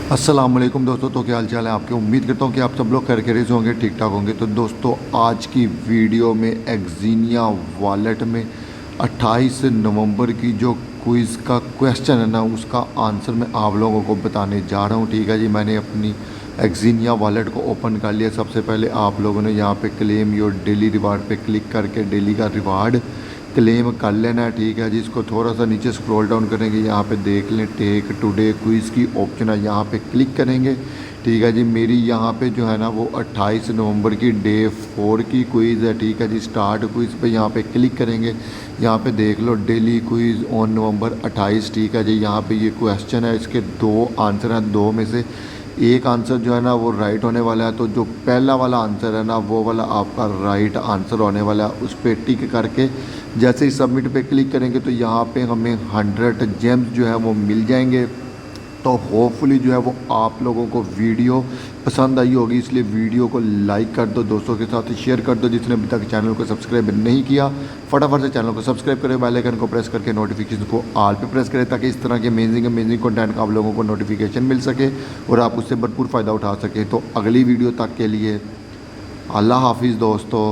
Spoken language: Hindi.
अस्सलाम वालेकुम दोस्तों। तो क्या हाल चाल है आपके। उम्मीद करता हूँ कि आप सब लोग खैरियत से होंगे, ठीक ठाक होंगे। तो दोस्तों आज की वीडियो में एक्जीनिया वॉलेट में 28 नवंबर की जो क्विज़ का क्वेश्चन है ना, उसका आंसर मैं आप लोगों को बताने जा रहा हूँ। ठीक है जी, मैंने अपनी एक्जीनिया वॉलेट को ओपन कर लिया। सबसे पहले आप लोगों ने यहाँ पे क्लेम योर डेली रिवार्ड पे क्लिक करके डेली का रिवार्ड क्लेम कर लेना है। ठीक है जी, इसको थोड़ा सा नीचे स्क्रॉल डाउन करेंगे, यहाँ पे देख लें टेक टुडे क्विज़ की ऑप्शन है, यहाँ पे क्लिक करेंगे। ठीक है जी, मेरी यहाँ पे जो है ना वो 28 नवंबर की डे 4 की क्विज़ है। ठीक है जी, स्टार्ट क्विज़ पे यहाँ पे क्लिक करेंगे। यहाँ पे देख लो डेली क्विज़ ऑन नवंबर 28। ठीक है जी, यहाँ पे ये क्वेश्चन है, इसके दो आंसर हैं। दो में से एक आंसर जो है ना वो राइट होने वाला है। तो जो पहला वाला आंसर है ना वो वाला आपका राइट आंसर होने वाला है। उस पर टिक करके जैसे ही सबमिट पे क्लिक करेंगे तो यहाँ पे हमें 100 जेम्स जो है वो मिल जाएंगे। तो होपफुली जो है वो आप लोगों को वीडियो पसंद आई होगी, इसलिए वीडियो को लाइक कर दो, दोस्तों के साथ शेयर कर दो। जिसने अभी तक चैनल को सब्सक्राइब नहीं किया फटाफट से चैनल को सब्सक्राइब करें, बेल आइकन को प्रेस करके नोटिफिकेशन को ऑल पे प्रेस करें, ताकि इस तरह के अमेजिंग कंटेंट का आप लोगों को नोटिफिकेशन मिल सके और आप उससे भरपूर फ़ायदा उठा सकें। तो अगली वीडियो तक के लिए अल्लाह हाफिज़ दोस्तों।